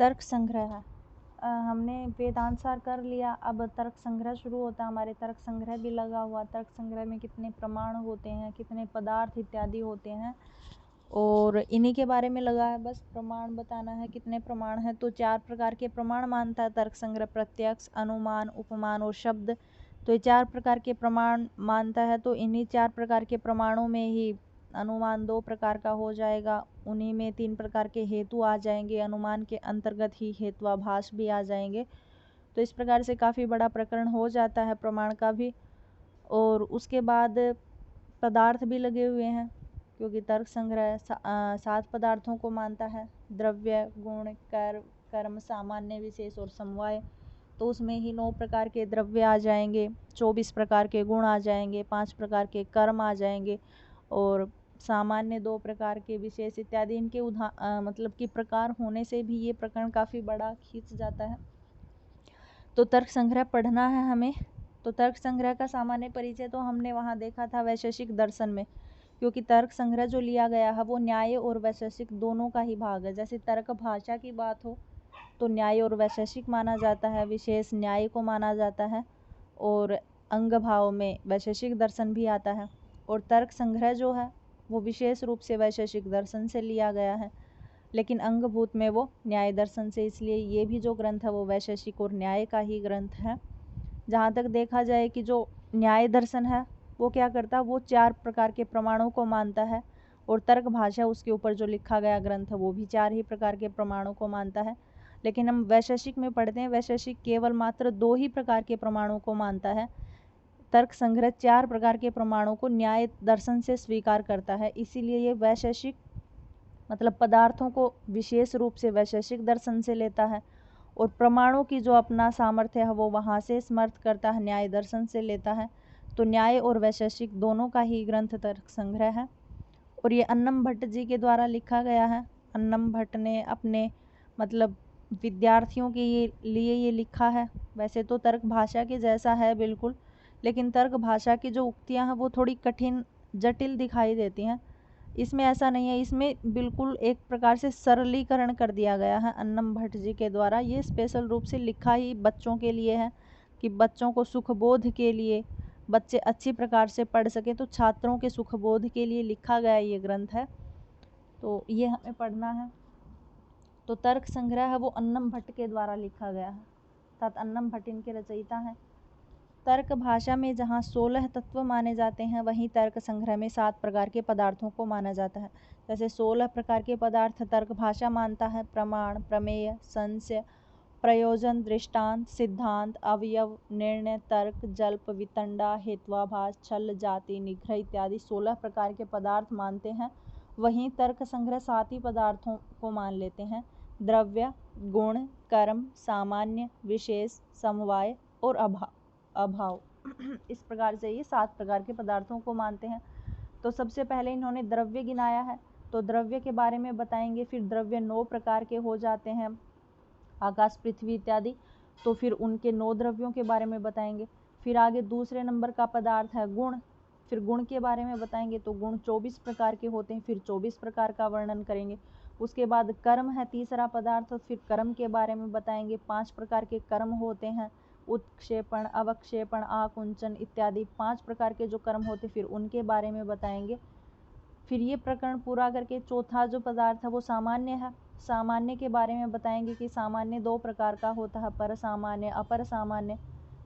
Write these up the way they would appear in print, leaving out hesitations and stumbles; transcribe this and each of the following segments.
तर्क संग्रह हमने वेदांत सार कर लिया। अब तर्क संग्रह शुरू होता है। हमारे तर्क संग्रह भी लगा हुआ। तर्क संग्रह में कितने प्रमाण होते हैं, कितने पदार्थ इत्यादि होते हैं, और इन्हीं के बारे में लगा है। बस प्रमाण बताना है, कितने प्रमाण हैं। तो 4 प्रकार के प्रमाण मानता है तर्क संग्रह: प्रत्यक्ष, अनुमान, उपमान और शब्द। तो ये 4 प्रकार के प्रमाण मानता है। तो इन्हीं 4 प्रकार के प्रमाणों में ही अनुमान 2 प्रकार का हो जाएगा, उन्हीं में 3 प्रकार के हेतु आ जाएंगे, अनुमान के अंतर्गत ही हेत्वाभास भी आ जाएंगे। तो इस प्रकार से काफ़ी बड़ा प्रकरण हो जाता है प्रमाण का भी। और उसके बाद पदार्थ भी लगे हुए हैं, क्योंकि तर्क संग्रह 7 पदार्थों को मानता है: द्रव्य, गुण, कर्म, सामान्य, विशेष और समवाय। तो उसमें ही 9 प्रकार के द्रव्य आ जाएंगे, 24 प्रकार के गुण आ जाएंगे, 5 प्रकार के कर्म आ जाएंगे, और सामान्य 2 प्रकार के, विशेष इत्यादि। इनके मतलब कि प्रकार होने से भी ये प्रकरण काफ़ी बड़ा खींच जाता है। तो तर्क संग्रह पढ़ना है हमें। तो तर्क संग्रह का सामान्य परिचय तो हमने वहाँ देखा था वैशेषिक दर्शन में, क्योंकि तर्क संग्रह जो लिया गया है वो न्याय और वैशेषिक दोनों का ही भाग है। जैसे तर्क भाषा की बात हो तो न्याय और वैशेषिक माना जाता है, विशेष न्याय को माना जाता है, और अंग भाव में वैशेषिक दर्शन भी आता है। और तर्क संग्रह जो है वो विशेष रूप से वैशेषिक दर्शन से लिया गया है, लेकिन अंगभूत में वो न्याय दर्शन से। इसलिए ये भी जो ग्रंथ है वो वैशेषिक और न्याय का ही ग्रंथ है। जहाँ तक देखा जाए कि जो न्याय दर्शन है वो क्या करता है, वो 4 प्रकार के प्रमाणों को मानता है, और तर्क भाषा उसके ऊपर जो लिखा गया ग्रंथ है वो भी 4 ही प्रकार के प्रमाणों को मानता है। लेकिन हम वैशेषिक में पढ़ते हैं, वैशेषिक केवल मात्र 2 ही प्रकार के प्रमाणों को मानता है। तर्क संग्रह 4 प्रकार के प्रमाणों को न्याय दर्शन से स्वीकार करता है। इसीलिए ये वैशेषिक मतलब पदार्थों को विशेष रूप से वैशेषिक दर्शन से लेता है, और प्रमाणों की जो अपना सामर्थ्य है वो वहाँ से समर्थ करता है, न्याय दर्शन से लेता है। तो न्याय और वैशेषिक दोनों का ही ग्रंथ तर्क संग्रह है। और ये अन्नम भट्ट जी के द्वारा लिखा गया है। अन्नम भट्ट ने अपने मतलब विद्यार्थियों के लिए ये लिखा है। वैसे तो तर्क भाषा के जैसा है बिल्कुल, लेकिन तर्क भाषा की जो उक्तियां हैं वो थोड़ी कठिन जटिल दिखाई देती हैं। इसमें ऐसा नहीं है, इसमें बिल्कुल एक प्रकार से सरलीकरण कर दिया गया है अन्नम भट्ट जी के द्वारा। ये स्पेशल रूप से लिखा ही बच्चों के लिए है, कि बच्चों को सुखबोध के लिए, बच्चे अच्छी प्रकार से पढ़ सकें, तो छात्रों के सुखबोध के लिए लिखा गया ये ग्रंथ है। तो ये हमें पढ़ना है। तो तर्क संग्रह है वो अन्नम भट्ट के द्वारा लिखा गया है, अर्थात अन्नम भट्ट इनके रचयिता हैं। तर्क भाषा में जहाँ 16 तत्व माने जाते हैं, वहीं तर्क संग्रह में 7 प्रकार के पदार्थों को माना जाता है। जैसे 16 प्रकार के पदार्थ तर्क भाषा मानता है: प्रमाण, प्रमेय, संशय, प्रयोजन, दृष्टांत, सिद्धांत, अवयव, निर्णय, तर्क, जल्प, वितंडा, हेत्वाभास, छल, जाति, निग्रह इत्यादि 16 प्रकार के पदार्थ मानते हैं। वहीं तर्क संग्रह 7 ही पदार्थों को मान लेते हैं: द्रव्य, गुण, कर्म, सामान्य, विशेष, समवाय और अभाव। इस प्रकार से ये 7 प्रकार के पदार्थों को मानते हैं। तो सबसे पहले इन्होंने द्रव्य गिनाया है, तो द्रव्य के बारे में बताएंगे। फिर द्रव्य 9 प्रकार के हो जाते हैं, आकाश, पृथ्वी इत्यादि। तो फिर उनके 9 द्रव्यों के बारे में बताएंगे। फिर आगे दूसरे नंबर का पदार्थ है गुण। फिर गुण के बारे में बताएंगे, तो गुण 24 प्रकार के होते हैं, फिर 24 प्रकार का वर्णन करेंगे। उसके बाद कर्म है तीसरा पदार्थ, फिर कर्म के बारे में बताएंगे। 5 प्रकार के कर्म होते हैं: उत्क्षेपण, अवक्षेपण, आकुंचन इत्यादि 5 प्रकार के जो कर्म होते हैं, फिर उनके बारे में बताएंगे। फिर ये प्रकरण पूरा करके चौथा जो पदार्थ है वो सामान्य है। सामान्य के बारे में बताएंगे कि सामान्य 2 प्रकार का होता है: पर सामान्य, अपर सामान्य।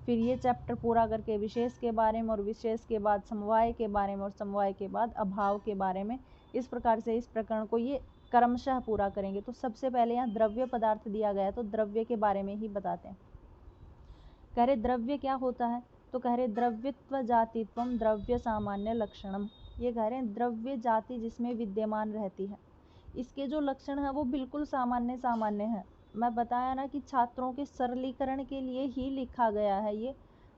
फिर ये चैप्टर पूरा करके विशेष के बारे में, और विशेष के बाद समवाय के बारे में, और समवाय के बाद अभाव के बारे में। इस प्रकार से इस प्रकरण को ये क्रमशः पूरा करेंगे। तो सबसे पहले यहाँ द्रव्य पदार्थ दिया गया है, तो द्रव्य के बारे में ही बताते हैं। कह रहे द्रव्य क्या होता है, तो कह रहे द्रव्यत्व जातित्वम द्रव्य सामान्य लक्षणम। ये कह रहे हैं द्रव्य जाति जिसमें विद्यमान रहती है, इसके जो लक्षण है वो बिल्कुल सामान्य सामान्य है। मैं बताया ना कि छात्रों के सरलीकरण के लिए ही लिखा गया है ये।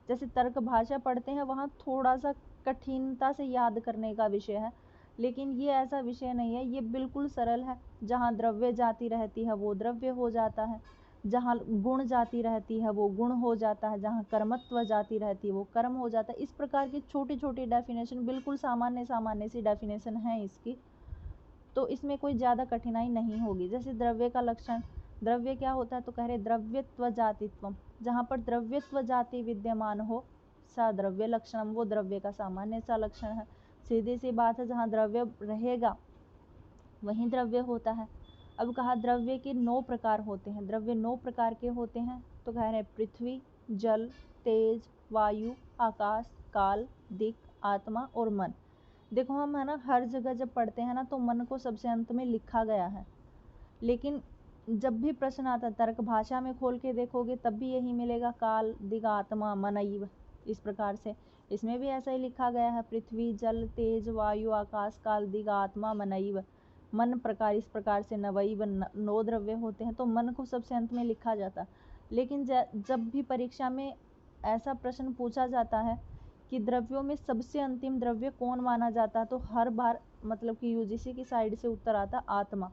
जैसे तर्क भाषा पढ़ते हैं वहाँ थोड़ा सा कठिनता से याद करने का विषय है, लेकिन ये ऐसा विषय नहीं है, ये बिल्कुल सरल है। जहाँ द्रव्य जाति रहती है वो द्रव्य हो जाता है, जहाँ गुण जाति रहती है वो गुण हो जाता है, जहाँ कर्मत्व जाति रहती है वो कर्म हो जाता है। इस प्रकार की छोटी छोटी डेफिनेशन, बिल्कुल सामान्य सामान्य सी डेफिनेशन है इसकी, तो इसमें कोई ज़्यादा कठिनाई नहीं होगी। जैसे द्रव्य का लक्षण, द्रव्य क्या होता है, तो कह रहे द्रव्यत्व जातित्वम, जहाँ पर द्रव्यत्व जाति विद्यमान हो सा द्रव्य लक्षणम, वो द्रव्य का सामान्य सा लक्षण है। सीधी सी बात है, जहाँ द्रव्य रहेगा वहीं द्रव्य होता है। अब कहा द्रव्य के 9 प्रकार होते हैं। द्रव्य 9 प्रकार के होते हैं, तो कह रहे पृथ्वी, जल, तेज, वायु, आकाश, काल, दिक्, आत्मा और मन। देखो हम है ना हर जगह जब पढ़ते हैं ना तो मन को सबसे अंत में लिखा गया है, लेकिन जब भी प्रश्न आता है तर्क भाषा में खोल के देखोगे तब भी यही मिलेगा, काल, दिक्, आत्मा, मनैव। इस प्रकार से इसमें भी ऐसा ही लिखा गया है, पृथ्वी, जल, तेज, वायु, आकाश, काल, दिक्, आत्मा, मनैव। मन प्रकार, इस प्रकार से नवैव 9 द्रव्य होते हैं, तो मन को सबसे अंत में लिखा जाता। लेकिन जब भी परीक्षा में ऐसा प्रश्न पूछा जाता है कि द्रव्यों में सबसे अंतिम द्रव्य कौन माना जाता है, तो हर बार मतलब कि यूजीसी की साइड से उत्तर आता आत्मा।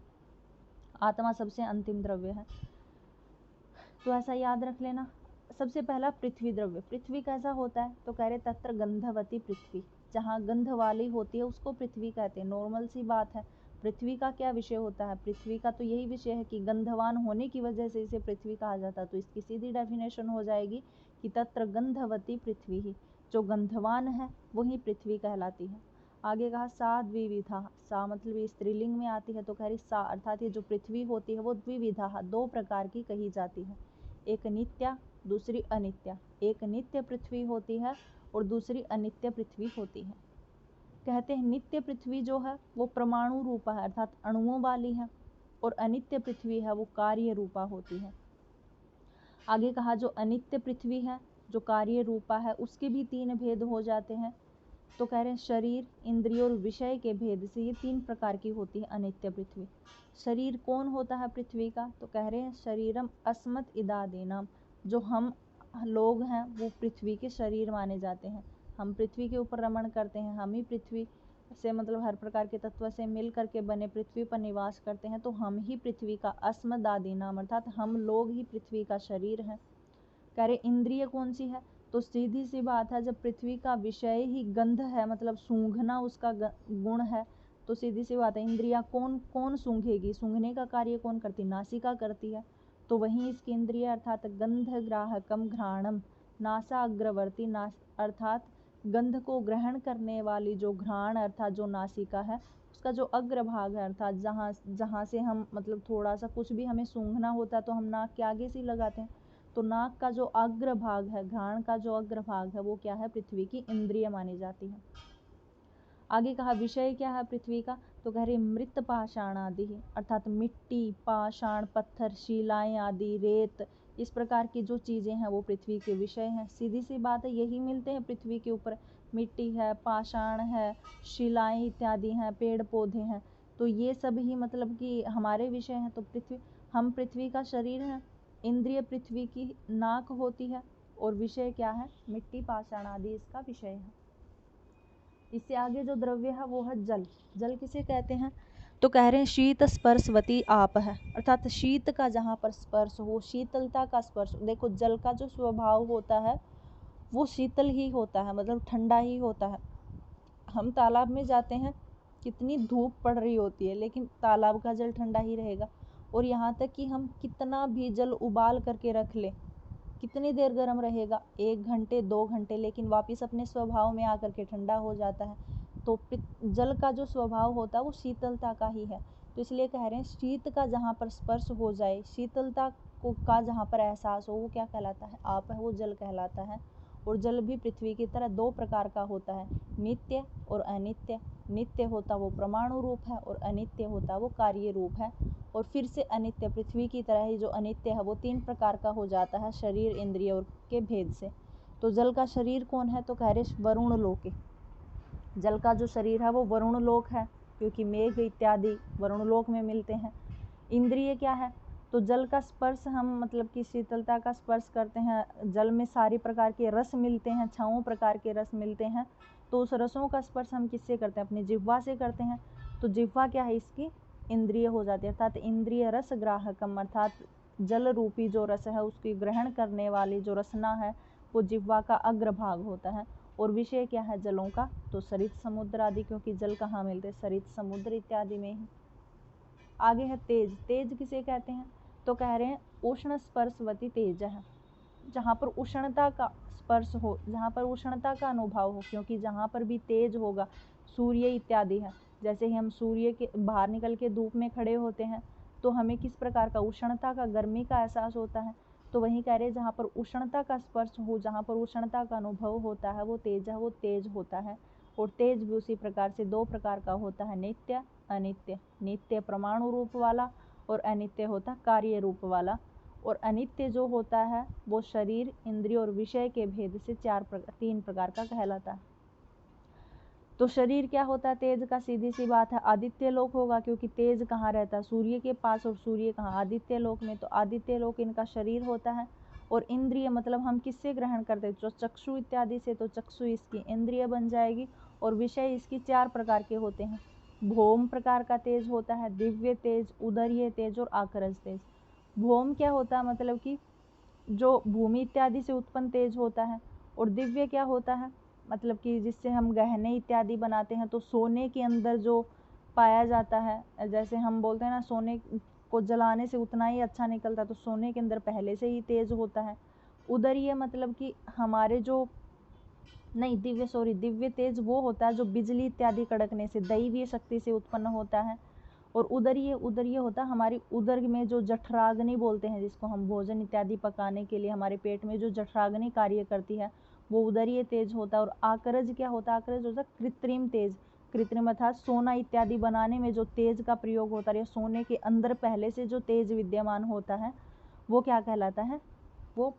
आत्मा सबसे अंतिम द्रव्य है, तो ऐसा याद रख लेना। सबसे पहला पृथ्वी द्रव्य। पृथ्वी कैसा होता है, तो कह रहे तत्र गंधवती पृथ्वी, जहाँ गंध वाली होती है उसको पृथ्वी कहते हैं। नॉर्मल सी बात है, पृथ्वी का क्या विषय होता है, पृथ्वी का तो यही विषय है कि गंधवान होने की वजह से इसे पृथ्वी कहा जाता है। तो इसकी सीधी डेफिनेशन हो जाएगी कि तत्र गंधवती पृथ्वी ही, जो गंधवान है वही पृथ्वी कहलाती है। आगे कहा सा द्विविधा, सा मतलब ये स्त्रीलिंग में आती है, तो कह रही सा अर्थात ये जो पृथ्वी होती है वो द्विविधा 2 प्रकार की कही जाती है। एक नित्या, दूसरी अनित्या। एक नित्य पृथ्वी होती है और दूसरी अनित्य पृथ्वी होती है। कहते हैं नित्य पृथ्वी जो है वो परमाणु रूपा है अर्थात अणुओं वाली है, और अनित्य पृथ्वी है वो कार्य रूपा होती है। आगे कहा जो अनित्य पृथ्वी है, जो कार्य रूपा है, उसके भी 3 भेद हो जाते हैं। तो कह रहे हैं शरीर, इंद्रिय और विषय के भेद से ये 3 प्रकार की होती है अनित्य पृथ्वी। शरीर कौन होता है पृथ्वी का, तो कह रहे हैं शरीरम अस्मत् इदादीनाम, जो हम लोग हैं वो पृथ्वी के शरीर माने जाते हैं। हम पृथ्वी के ऊपर रमण करते हैं, हम ही पृथ्वी से मतलब हर प्रकार के तत्व से मिल करके बने पृथ्वी पर निवास करते हैं, तो हम ही पृथ्वी का अस्मदादीनाम अर्थात हम लोग ही पृथ्वी का शरीर हैं। कह रहे इंद्रिय कौन सी है, तो सीधी सी बात है, जब पृथ्वी का विषय ही गंध है मतलब सूंघना उसका गुण है, तो सीधी सी बात है इंद्रिया कौन कौन सूंघेगी, सूंघने का कार्य कौन करती, नासिका करती है। तो वहीं इसकी इंद्रिय अर्थात गंध ग्राहकम घ्राणम, नासा अग्रवर्ती, अर्थात गंध को ग्रहण करने वाली जो घ्राण अर्थात जो नासिका है, उसका जो अग्रभाग है अर्थात जहाँ से हम मतलब थोड़ा सा कुछ भी हमें सूंघना होता है तो हम नाक के आगे से लगाते हैं, तो नाक का जो अग्रभाग है, घ्राण का जो अग्रभाग है, वो क्या है, पृथ्वी की इंद्रिय मानी जाती है। आगे कहा विषय क्या है पृथ्वी का, तो कह रहे मृत पाषाण आदि, अर्थात मिट्टी, पाषाण, पत्थर, शिलाएं आदि, रेत, इस प्रकार की जो चीजें हैं वो पृथ्वी के विषय हैं। सीधी सी बात है, यही मिलते हैं पृथ्वी के ऊपर, मिट्टी है, पाषाण है, शिलाएं इत्यादि हैं, पेड़ पौधे हैं, तो ये सब ही मतलब कि हमारे विषय हैं। तो हम पृथ्वी का शरीर हैं, इंद्रिय पृथ्वी की नाक होती है, और विषय क्या है, मिट्टी, पाषाण आदि इसका विषय है। इससे आगे जो द्रव्य है वो है जल। जल किसे कहते हैं, तो कह रहे हैं शीत स्पर्शवती आप है, अर्थात शीत का जहाँ पर स्पर्श हो, शीतलता का स्पर्श। देखो जल का जो स्वभाव होता है वो शीतल ही होता है, मतलब ठंडा ही होता है। हम तालाब में जाते हैं, कितनी धूप पड़ रही होती है लेकिन तालाब का जल ठंडा ही रहेगा, और यहाँ तक कि हम कितना भी जल उबाल करके रख लें, कितनी देर गर्म रहेगा, 1 घंटे 2 घंटे, लेकिन वापस अपने स्वभाव में आकर के ठंडा हो जाता है। तो जल का जो स्वभाव होता है वो शीतलता का ही है। तो इसलिए कह रहे हैं शीत का जहाँ पर स्पर्श हो जाए, शीतलता का जहाँ पर एहसास हो, वो क्या कहलाता है, आप है, वो जल कहलाता है। और जल भी पृथ्वी की तरह 2 प्रकार का होता है, नित्य और अनित्य। नित्य होता वो परमाणु रूप है और अनित्य होता वो कार्य रूप है। और फिर से अनित्य पृथ्वी की तरह ही जो अनित्य है वो 3 प्रकार का हो जाता है, शरीर, इंद्रिय और के भेद से। तो जल का शरीर कौन है, तो कह रहे वरुण लोक। जल का जो शरीर है वो वरुण लोक है, क्योंकि मेघ इत्यादि वरुण लोक में मिलते हैं। इंद्रिय क्या है, तो जल का स्पर्श हम मतलब कि शीतलता का स्पर्श करते हैं, जल में सारी प्रकार के रस मिलते हैं, 6 प्रकार के रस मिलते हैं, तो उस रसों का स्पर्श हम किससे करते हैं, अपनी जिह्वा से करते हैं। तो जिह्वा क्या है, इसकी इंद्रिय हो जाती है, अर्थात इंद्रिय रस ग्राहकम, अर्थात जल रूपी जो रस है उसकी ग्रहण करने वाली जो रसना है वो जिह्वा का अग्रभाग होता है। और विषय क्या है जलों का, तो सरित समुद्र आदि, क्योंकि जल कहाँ मिलते हैं, सरित समुद्र इत्यादि में ही। आगे है तेज। तेज किसे कहते हैं, तो कह रहे हैं उष्ण स्पर्शवती तेज है, जहाँ पर उष्णता का स्पर्श हो, जहाँ पर उष्णता का अनुभव हो, क्योंकि जहाँ पर भी तेज होगा सूर्य इत्यादि है, जैसे ही हम सूर्य के बाहर निकल के धूप में खड़े होते हैं तो हमें किस प्रकार का उष्णता का, गर्मी का एहसास होता है। तो वहीं कह रहे हैं जहाँ पर उष्णता का स्पर्श हो, जहाँ पर उष्णता का अनुभव होता है वो तेज है, वो तेज होता है। और तेज भी उसी प्रकार से दो प्रकार का होता है, नित्य अनित्य। नित्य परमाणु रूप वाला और अनित्य होता है कार्य रूप वाला। और अनित्य जो होता है वो शरीर, इंद्रिय और विषय के भेद से तीन प्रकार का कहलाता है। तो शरीर क्या होता है तेज का, सीधी सी बात है आदित्य लोक होगा, क्योंकि तेज कहाँ रहता है, सूर्य के पास, और सूर्य कहाँ, आदित्य लोक में। तो आदित्य लोक इनका शरीर होता है। और इंद्रिय मतलब हम किससे ग्रहण करते हैं, जो चक्षु इत्यादि से, तो चक्षु इसकी इंद्रिय बन जाएगी। और विषय इसकी चार प्रकार के होते हैं, भौम प्रकार का तेज होता है, दिव्य तेज, उदरीय तेज और आकरज तेज। भौम क्या होता है, मतलब कि जो भूमि इत्यादि से उत्पन्न तेज होता है। और दिव्य क्या होता है, मतलब कि जिससे हम गहने इत्यादि बनाते हैं, तो सोने के अंदर जो पाया जाता है, जैसे हम बोलते हैं ना सोने को जलाने से उतना ही अच्छा निकलता है, तो सोने के अंदर पहले से ही तेज होता है। उदरीय मतलब कि हमारे जो नहीं दिव्य तेज वो होता है जो बिजली इत्यादि कड़कने से, दैवीय शक्ति से उत्पन्न होता है। और उदरीय होता है हमारी उदर में जो जठराग्नि बोलते हैं, जिसको हम भोजन इत्यादि पकाने के लिए हमारे पेट में जो जठराग्नि कार्य करती है वो उदरीय तेज होता है। और आकरज क्या होता है, आकरज होता है कृत्रिम तेज। कृत्रिम अर्थात सोना इत्यादि बनाने में जो तेज का प्रयोग होता है, या सोने के अंदर पहले से जो तेज विद्यमान होता है वो क्या कहलाता है, वो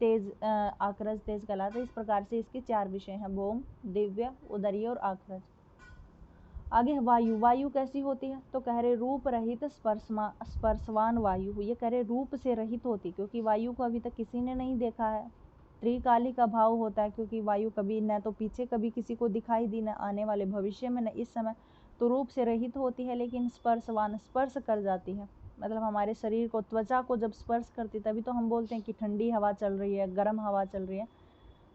तेज आकरज तेज कहलाता है। इस प्रकार से इसके चार विषय हैं, भौम, दिव्य, उदरीय और आकरज। आगे वायु कैसी होती है, तो कह रहे रूप रहित स्पर्शवान वायु। ये कह रहे रूप से रहित होती, क्योंकि वायु को अभी तक किसी ने नहीं देखा है। त्रिकाली का भाव होता है, क्योंकि वायु कभी न तो पीछे कभी किसी को दिखाई दी, न आने वाले भविष्य में, न इस समय। तो रूप से रहित होती है, लेकिन स्पर्शवान स्पर्श कर जाती है, मतलब हमारे शरीर को, त्वचा को जब स्पर्श करती तभी तो हम बोलते हैं कि ठंडी हवा चल रही है, गर्म हवा चल रही है।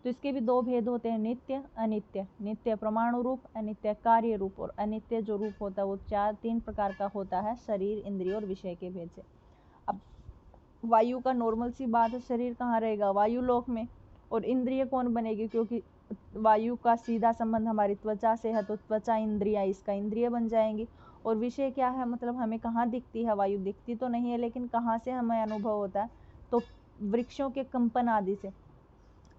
तो इसके भी दो भेद होते हैं, नित्य अनित्य। नित्य परमाणु रूप, अनित्य कार्य रूप। और अनित्य जो रूप होता है वो तीन प्रकार का होता है, शरीर, इंद्रिय और विषय के भेद से। अब वायु का नॉर्मल सी बात है, शरीर कहाँ रहेगा, वायु लोक में। और इंद्रिय कौन बनेगी, क्योंकि वायु का सीधा संबंध हमारी त्वचा से है, तो त्वचा इंद्रिया इसका इंद्रिय बन जाएंगी। और विषय क्या है, मतलब हमें कहाँ दिखती है वायु, दिखती तो नहीं है, लेकिन कहाँ से हमें अनुभव होता है, तो वृक्षों के कंपन आदि से।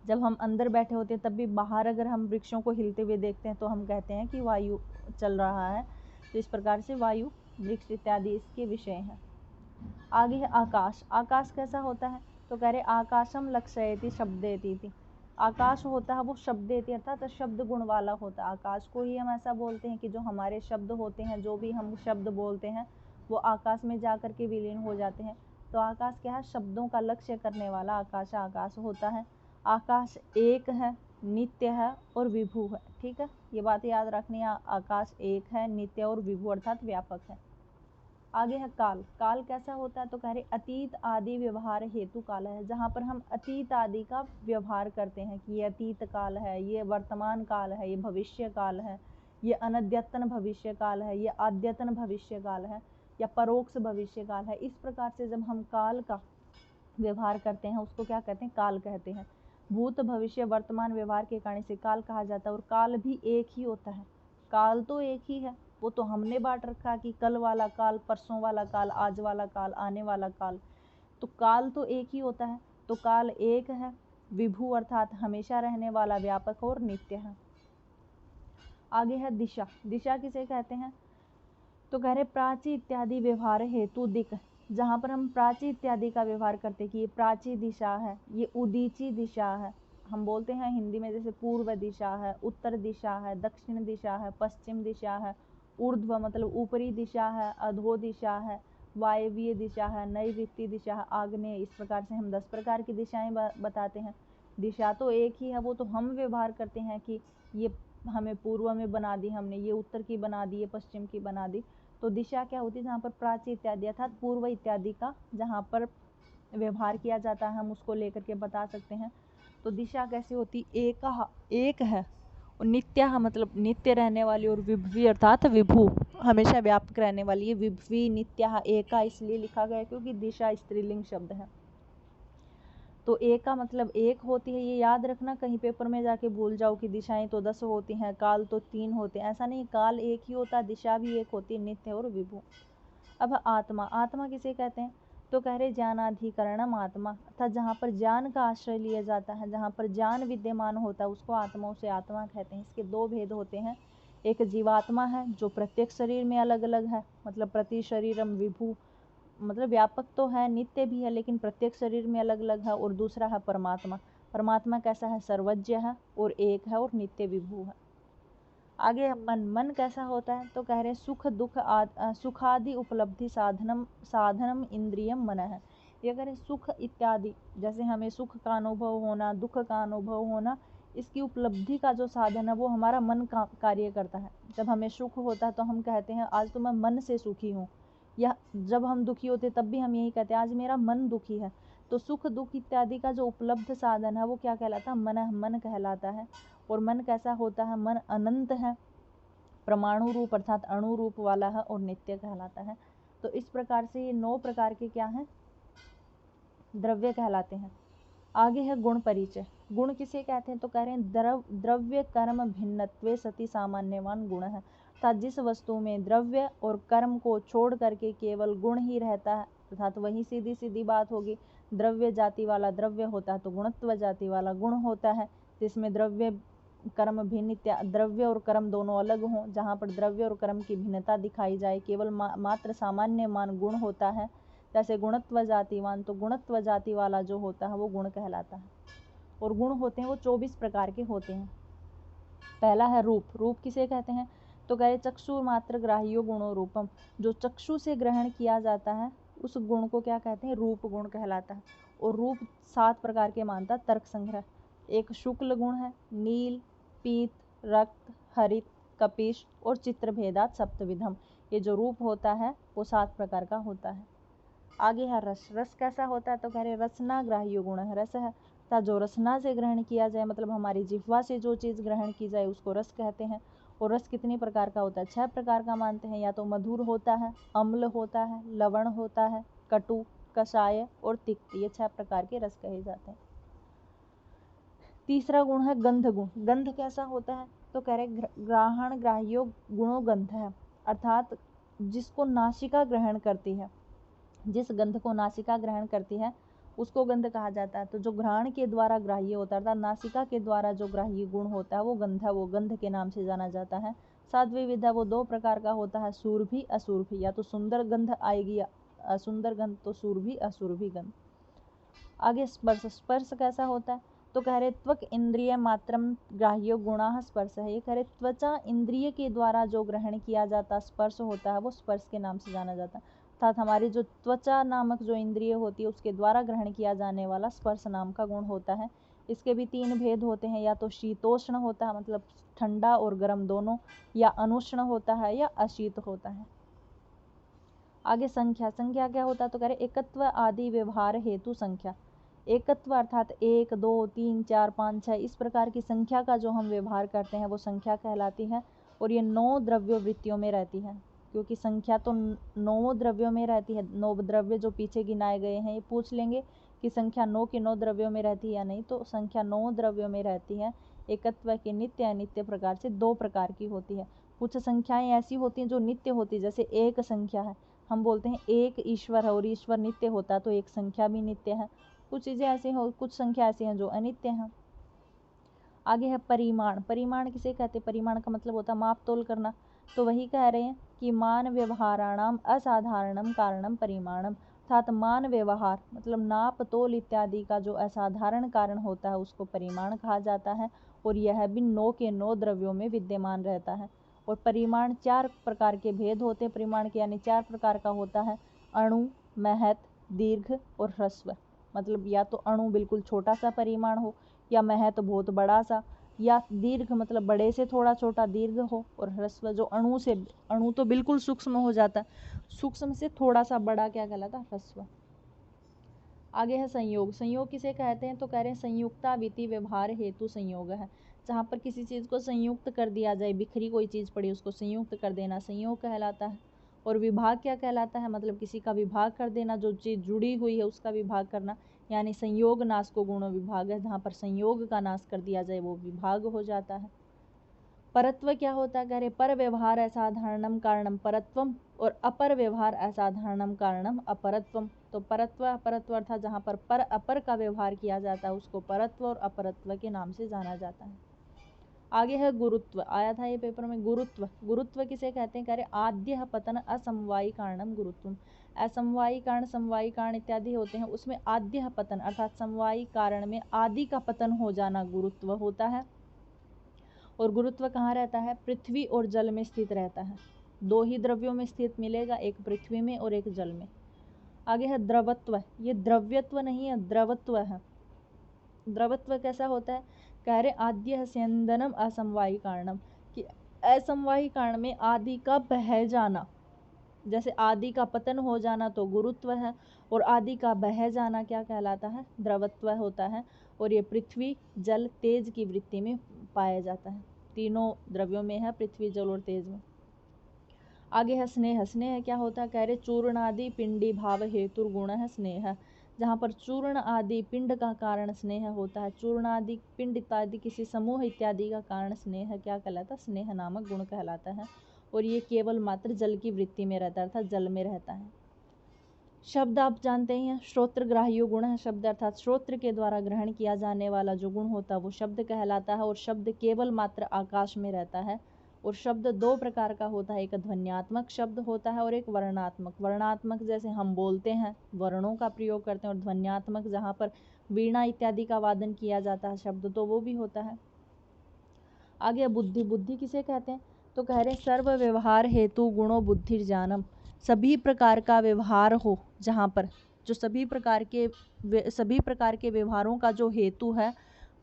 जब हम अंदर बैठे होते हैं तब भी बाहर अगर हम वृक्षों को हिलते हुए देखते हैं तो हम कहते हैं कि वायु चल रहा है। तो इस प्रकार से वायु, वृक्ष इत्यादि इसके विषय हैं। आगे है आकाश। आकाश कैसा होता है, तो कह रहे आकाशम लक्षयति शब्देति। आकाश होता है वो शब्देति अर्थात शब्द गुण वाला होता है। आकाश को ही हम ऐसा बोलते हैं कि जो हमारे शब्द होते हैं, जो भी हम शब्द बोलते हैं वो आकाश में जा कर के विलीन हो जाते हैं। तो आकाश क्या है, शब्दों का लक्ष्य करने वाला आकाश होता है। आकाश एक है, नित्य है और विभु है। ठीक है, ये बात याद रखनी है, आकाश एक है, नित्य और विभु अर्थात व्यापक है। आगे है काल। काल कैसा होता है, तो कह रहे अतीत आदि व्यवहार हेतु काल है, जहाँ पर हम अतीत आदि का व्यवहार करते हैं कि ये अतीत काल है, ये वर्तमान काल है, ये भविष्य काल है, ये अनद्यतन भविष्य काल है, ये आद्यतन भविष्य काल है, या परोक्ष भविष्य काल है। इस प्रकार से जब हम काल का व्यवहार करते हैं उसको क्या कहते हैं, काल कहते हैं। भूत भविष्य वर्तमान व्यवहार के कारण से काल कहा जाता है। और काल भी एक ही होता है, काल तो एक ही है, वो तो हमने बांट रखा कि कल वाला काल, परसों वाला काल, आज वाला काल, आने वाला काल। तो काल तो एक ही होता है। तो काल एक है, विभु अर्थात हमेशा रहने वाला, व्यापक और नित्य है। आगे है दिशा। दिशा किसे कहते हैं, तो कह रहे प्राची इत्यादि व्यवहार हेतु दिक, जहाँ पर हम प्राची इत्यादि का व्यवहार करते कि ये प्राची दिशा है, ये उदीची दिशा है। हम बोलते हैं हिंदी में जैसे पूर्व दिशा है, उत्तर दिशा है, दक्षिण दिशा है, पश्चिम दिशा है, ऊर्ध्व मतलब ऊपरी दिशा है, अधो दिशा है, वायव्य दिशा है, नैऋत्य दिशा है, आग्नेय। इस प्रकार से हम 10 प्रकार की दिशाएं बताते हैं। दिशा तो एक ही है, वो तो हम व्यवहार करते हैं कि ये हमें पूर्व में बना दी हमने, ये उत्तर की बना दी, ये पश्चिम की बना दी। तो दिशा क्या होती है, जहाँ पर प्राची इत्यादि अर्थात पूर्व इत्यादि का जहाँ पर व्यवहार किया जाता है हम उसको लेकर के बता सकते हैं। तो दिशा कैसी होती, एक है, और नित्य मतलब नित्य रहने वाली, और विभु अर्थात विभु हमेशा व्यापक रहने वाली है। विभवी नित्या एका इसलिए लिखा गया क्योंकि दिशा स्त्रीलिंग शब्द है। तो एका मतलब एक होती है, ये याद रखना, कहीं पेपर में जाके भूल जाओ कि दिशाएं तो 10 होती हैं, काल तो 3 होते हैं, ऐसा नहीं, काल एक ही होता है, दिशा भी एक होती है, नित्य और विभु। अब आत्मा, आत्मा किसे कहते हैं? तो कह रहे ज्ञानाधिकरणम आत्मा, अर्थात जहाँ पर ज्ञान का आश्रय लिया जाता है, जहाँ पर ज्ञान विद्यमान होता है उसको आत्मा, उसे आत्मा कहते हैं। इसके दो भेद होते हैं, एक जीवात्मा है जो प्रत्येक शरीर में अलग अलग है, मतलब प्रति शरीरम विभु, मतलब व्यापक तो है, नित्य भी है, लेकिन प्रत्येक शरीर में अलग अलग है। और दूसरा है परमात्मा, परमात्मा कैसा है? सर्वज्ञ है और एक है और नित्य विभु है। आगे मन, मन कैसा होता है? तो कह रहे सुख दुख सुखादि उपलब्धि साधनम इंद्रियम मन है। ये कह रहे सुख इत्यादि, जैसे हमें सुख का अनुभव होना, दुख का अनुभव होना, इसकी उपलब्धि का जो साधन है वो हमारा मन का कार्य करता है। जब हमें सुख होता है तो हम कहते हैं आज तो मैं मन से सुखी हूँ, या जब हम दुखी होते तब भी हम यही कहते हैं आज मेरा मन दुखी है। तो सुख दुख इत्यादि का जो उपलब्ध साधन है वो क्या कहलाता है? मन, मन कहलाता है। और मन कैसा होता है? मन अनंत है, परमाणु रूप अर्थात अणु रूप वाला है और नित्य कहलाता है। तो इस प्रकार से ये 9 प्रकार के क्या हैं? द्रव्य कहलाते हैं। आगे है गुण परिचय। गुण किसे कहते हैं? तो कह रहे हैं द्रव्य कर्म भिन्नत्वे सति सामान्यवान गुण है, अर्थात जिस वस्तु में द्रव्य और कर्म को छोड़ करके केवल गुण ही रहता है, अर्थात वही सीधी सीधी बात होगी, द्रव्य जाति वाला द्रव्य होता है तो गुणत्व जाति वाला गुण होता है, जिसमें द्रव्य कर्म भिन्न, द्रव्य और कर्म दोनों अलग हों, जहाँ पर द्रव्य और कर्म की भिन्नता दिखाई जाए, केवल मात्र सामान्य मान गुण होता है। जैसे गुणत्व जातिवान, तो गुणत्व जाति वाला जो होता है वो गुण कहलाता है। और गुण होते हैं वो 24 प्रकार के होते हैं। पहला है रूप। रूप किसे कहते हैं? तो कहे चक्षु मात्र ग्राह्यो गुणो रूपम, जो चक्षु से ग्रहण किया जाता है उस गुण को क्या कहते हैं? रूप गुण कहलाता है। और रूप 7 प्रकार के मानता तर्क संग्रह। एक शुक्ल गुण है, नील, पीत, रक्त, हरित, कपिश और चित्रभेदात सप्तविधम। ये जो रूप होता है वो 7 प्रकार का होता है। आगे है रस। रस कैसा होता है? तो कह रहे रसना ग्राह्य गुण है, रस है तथा जो रसना से ग्रहण किया जाए, मतलब हमारी जिह्वा से जो चीज़ ग्रहण की जाए उसको रस कहते हैं। और रस कितनी प्रकार का होता है? 6 प्रकार का मानते हैं। या तो मधुर होता है, अम्ल होता है, लवण होता है, कटु, कषाय और तिक्त, ये 6 प्रकार के रस कहे जाते हैं। तीसरा गुण है गंध गुण। गंध कैसा होता है? तो कह रहे ग्राहण ग्राह्यो गुणो गंध है, अर्थात जिसको नासिका ग्रहण करती है, जिस गंध को नासिका ग्रहण करती है उसको गंध कहा जाता है। तो जो घ्राण के द्वारा ग्राह्य होता है, अर्थात नासिका के द्वारा जो ग्राह्य गुण होता है वो गंध है, वो गंध के नाम से जाना जाता है। साध्वी वो 2 प्रकार का होता है, सुरभि असुरभि, या तो सुंदर गंध आएगी या असुंदर गंध, तो सुरभि असुरभि गंध। आगे स्पर्श। स्पर्श कैसा होता है? तो कह रहे त्वक इंद्रिय मात्रम ग्राह्यो गुणा स्पर्श है। ये कह रहे त्वचा इंद्रिय के द्वारा जो ग्रहण किया जाता स्पर्श होता है वो स्पर्श के नाम से जाना जाता है, अर्थात हमारी जो त्वचा नामक जो इंद्रिय होती है उसके द्वारा ग्रहण किया जाने वाला स्पर्श नाम का गुण होता है। इसके भी 3 भेद होते हैं, या तो शीतोष्ण होता है, मतलब ठंडा और गर्म दोनों, या अनुष्ण होता है, या अशीत होता है। आगे संख्या। संख्या क्या होता है? तो कह रहे एकत्व आदि व्यवहार हेतु संख्या। एकत्व अर्थात 1, 2, 3, 4, 5, 6 इस प्रकार की संख्या का जो हम व्यवहार करते हैं वो संख्या कहलाती है। और ये 9 द्रव्य वृत्तियों में रहती है, क्योंकि संख्या तो 9 द्रव्यों में रहती है। 9 द्रव्य जो पीछे गिनाए गए हैं, ये पूछ लेंगे कि संख्या 9 के 9 द्रव्यों में रहती है या नहीं, तो संख्या 9 द्रव्यों में रहती है। एकत्व के नित्य अनित्य प्रकार से 2 प्रकार की होती है। कुछ संख्याएं ऐसी होती हैं जो नित्य होती है, जैसे एक संख्या है, हम बोलते हैं एक ईश्वर है और ईश्वर नित्य होता है तो एक संख्या भी नित्य है। कुछ चीज़ें ऐसी हो, कुछ संख्या ऐसी हैं जो अनित्य हैं। आगे है परिमाण। परिमाण किसे कहते हैं? परिमाण का मतलब होता है माप तोल करना। तो वही कह रहे हैं कि मान व्यवहाराणाम असाधारणम कारणम परिमाणम, अर्थात मान व्यवहार मतलब नाप तोल इत्यादि का जो असाधारण कारण होता है उसको परिमाण कहा जाता है। और यह भी 9 के 9 द्रव्यों में विद्यमान रहता है। और परिमाण 4 प्रकार के भेद होते हैं परिमाण के, यानी 4 प्रकार का होता है, अणु, महत, दीर्घ और ह्रस्व। मतलब या तो अणु बिल्कुल छोटा सा परिमाण हो, या महत बहुत बड़ा सा, या दीर्घ मतलब बड़े से थोड़ा छोटा दीर्घ हो, और ह्रस्व जो अणु तो बिल्कुल सूक्ष्म हो जाता है, सूक्ष्म से थोड़ा सा बड़ा क्या कहलाता है? ह्रस्व। आगे है संयोग। संयोग किसे कहते हैं? तो कह रहे हैं संयुक्ता विधि व्यवहार हेतु संयोग है, जहाँ पर किसी चीज़ को संयुक्त कर दिया जाए, बिखरी कोई चीज़ पड़ी उसको संयुक्त कर देना संयोग कहलाता है। और विभाग क्या कहलाता है, मतलब किसी का विभाग कर देना, जो चीज़ जुड़ी हुई है उसका विभाग करना, यानी संयोग नाश को गुण विभाग है। जहाँ पर संयोग का नाश कर दिया जाए वो विभाग हो जाता है। परत्व क्या होता है, कह रहे पर व्यवहार असाधारणम कारणम परत्वम और अपर व्यवहार असाधारणम कारणम अपरत्वम। तो परत्व अपरत्व अर्थात जहाँ पर अपर का व्यवहार किया जाता है उसको परत्व और अपरत्व के नाम से जाना जाता है। आगे है गुरुत्व, आया था ये पेपर में। गुरुत्व किसे कहते हैं, कह रहे आद्य पतन असमवायी कारणम गुरुत्वम। असमवायी कारण, समवायी कारण इत्यादि होते हैं, उसमें आद्य पतन अर्थात समवायी कारण में आदि का पतन हो जाना गुरुत्व होता है। और गुरुत्व कहाँ रहता है, पृथ्वी और जल में स्थित रहता है। दो ही द्रव्यों में स्थित मिलेगा, एक पृथ्वी में और एक जल में। आगे है द्रवत्व, ये द्रव्यत्व नहीं है, द्रवत्व है। द्रवत्व कैसा होता है, कह रहे आद्य स्यंदनम असमवायी कारणम, कि असमवायी कारण में आदि का बह जाना, जैसे आदि का पतन हो जाना तो गुरुत्व है, और आदि का बह जाना क्या कहलाता है, द्रवत्व होता है। और ये पृथ्वी जल तेज की वृत्ति में पाया जाता है, तीनों द्रव्यों में है, पृथ्वी जल और तेज में। आगे है स्नेह, स्नेह क्या होता है, कह रहे चूर्ण आदि पिंडी भाव हेतु गुण है स्नेह। जहाँ पर चूर्ण आदि पिंड का कारण स्नेह होता है, चूर्ण आदि पिंड इत्यादि किसी समूह इत्यादि का कारण स्नेह क्या कहलाता है, स्नेह नामक गुण कहलाता है। और ये केवल मात्र जल की वृत्ति में रहता है, अर्थात जल में रहता है। शब्द आप जानते ही हैं, श्रोत्रग्राह्य गुण है शब्द, अर्थात श्रोत्र के द्वारा ग्रहण किया जाने वाला जो गुण होता है वो शब्द कहलाता है। और शब्द केवल मात्र आकाश में रहता है। और शब्द दो प्रकार का होता है, एक ध्वन्यात्मक शब्द होता है और एक वर्णात्मक। वर्णात्मक जैसे हम बोलते हैं, वर्णों का प्रयोग करते हैं, और ध्वन्यात्मक जहाँ पर वीणा इत्यादि का वादन किया जाता है शब्द, तो वो भी होता है। आगे बुद्धि, बुद्धि किसे कहते हैं, तो कह रहे सर्व व्यवहार हेतु गुणों बुद्धि जानम। सभी प्रकार का व्यवहार हो, जहाँ पर जो सभी प्रकार के व्यवहारों का जो हेतु है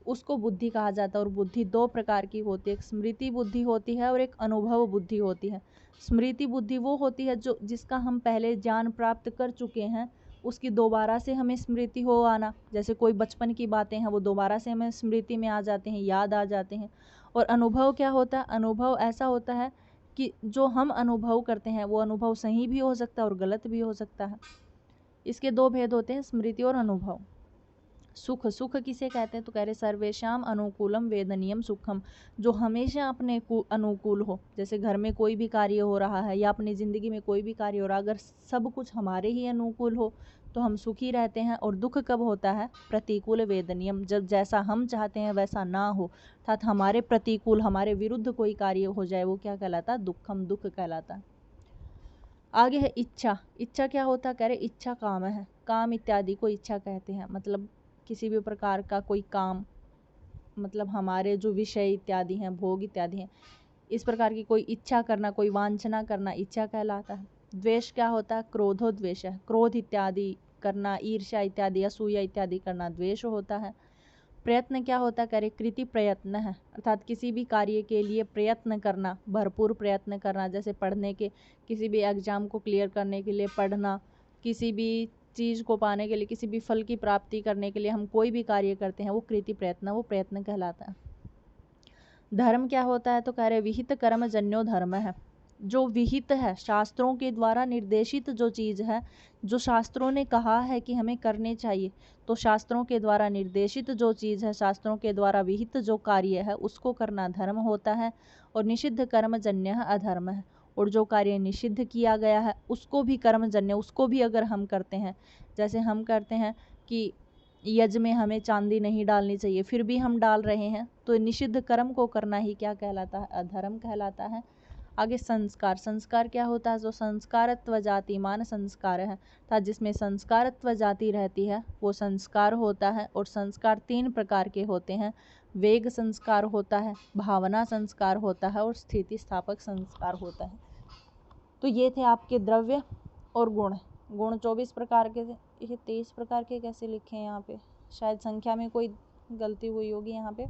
उसको बुद्धि कहा जाता है। और बुद्धि दो प्रकार की होती है, एक स्मृति बुद्धि होती है और एक अनुभव बुद्धि होती है। स्मृति बुद्धि वो होती है जो जिसका हम पहले ज्ञान प्राप्त कर चुके हैं, उसकी दोबारा से हमें स्मृति हो आना, जैसे कोई बचपन की बातें हैं वो दोबारा से हमें स्मृति में आ जाते हैं, याद आ जाते हैं। और अनुभव क्या होता है, अनुभव ऐसा होता है कि जो हम अनुभव करते हैं वो अनुभव सही भी हो सकता है और गलत भी हो सकता है। इसके दो भेद होते हैं, स्मृति और अनुभव। सुख, सुख किसे कहते हैं, तो कह रहे सर्वेशाम अनुकूलम वेदनीयम सुखम, जो हमेशा अपने अनुकूल हो। जैसे घर में कोई भी कार्य हो रहा है या अपनी ज़िंदगी में कोई भी कार्य हो रहा है, अगर सब कुछ हमारे ही अनुकूल हो तो हम सुखी रहते हैं। और दुख कब होता है, प्रतिकूल वेदनीयम, जब जैसा हम चाहते हैं वैसा ना हो, अर्थात हमारे प्रतिकूल, हमारे विरुद्ध कोई कार्य हो जाए, वो क्या कहलाता है, दुखम, दुख कहलाता है। आगे है इच्छा, इच्छा क्या होता है, कह रहे इच्छा काम है, काम इत्यादि को इच्छा कहते हैं। मतलब किसी भी प्रकार का कोई काम, मतलब हमारे जो विषय इत्यादि हैं, भोग इत्यादि हैं, इस प्रकार की कोई इच्छा करना, कोई वांछना करना इच्छा कहलाता है। द्वेष क्या होता है, क्रोधोद्वेष है, क्रोध इत्यादि करना, ईर्ष्या इत्यादि, असूया इत्यादि करना द्वेष होता है। प्रयत्न क्या होता है, करे कृति प्रयत्न है, अर्थात किसी भी कार्य के लिए प्रयत्न करना, भरपूर प्रयत्न करना, जैसे पढ़ने के, किसी भी एग्जाम को क्लियर करने के लिए पढ़ना, किसी भी चीज़ को पाने के लिए, किसी भी फल की प्राप्ति करने के लिए हम कोई भी कार्य करते हैं वो कृति प्रयत्न, वो प्रयत्न कहलाता है। धर्म क्या होता है, तो कह रहे विहित कर्म जन्यो धर्म है, जो विहित है, शास्त्रों के द्वारा निर्देशित जो चीज़ है, जो शास्त्रों ने कहा है कि हमें करने चाहिए, तो शास्त्रों के द्वारा निर्देशित जो चीज़ है, शास्त्रों के द्वारा विहित जो कार्य है उसको करना धर्म होता है। और निषिद्ध कर्मजन्य अधर्म है, और जो कार्य निषिद्ध किया गया है उसको भी कर्मजन्य, उसको भी अगर हम करते हैं, जैसे हम करते हैं कि यज्ञ में हमें चांदी नहीं डालनी चाहिए फिर भी हम डाल रहे हैं, तो निषिद्ध कर्म को करना ही क्या कहलाता है, अधर्म कहलाता है। आगे संस्कार, संस्कार क्या होता है, जो संस्कारत्व जातिमान संस्कार है, था जिसमें संस्कारत्व जाति रहती है वो संस्कार होता है। और संस्कार तीन प्रकार के होते हैं, वेग संस्कार होता है, भावना संस्कार होता है और स्थिति स्थापक संस्कार होता है। तो ये थे आपके द्रव्य और गुण। गुण 24 प्रकार के थे, ये 23 प्रकार के कैसे लिखे हैं यहाँ पे, शायद संख्या में कोई गलती हुई होगी, यहाँ पे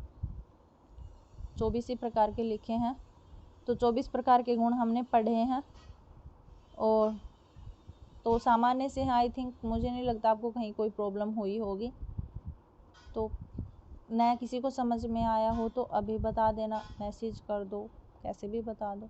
24 ही प्रकार के लिखे हैं। तो 24 प्रकार के गुण हमने पढ़े हैं। और तो सामान्य से हैं, आई थिंक, मुझे नहीं लगता आपको कहीं कोई प्रॉब्लम हुई होगी। तो नया किसी को समझ में आया हो तो अभी बता देना, मैसेज कर दो, कैसे भी बता दो।